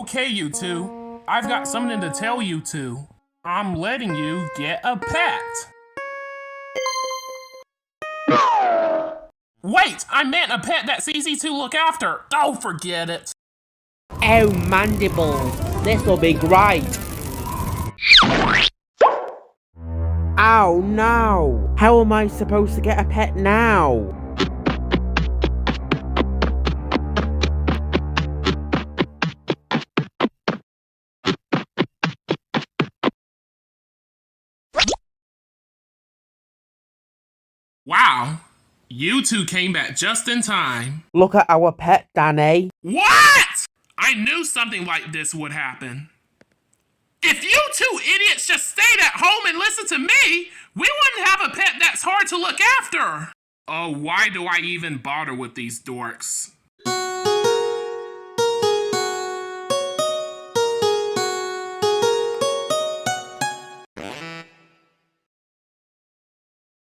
Okay, you two. I've got something to tell you two. I'm letting you get a pet. Wait, I meant a pet that's easy to look after. Oh, forget it. Oh, Mandible, this'll be great. Oh no! How am I supposed to get a pet now? Wow, you two came back just in time. Look at our pet, Danny. What? I knew something like this would happen. If you two idiots just stayed at home and listened to me, we wouldn't have a pet that's hard to look after. Oh, why do I even bother with these dorks?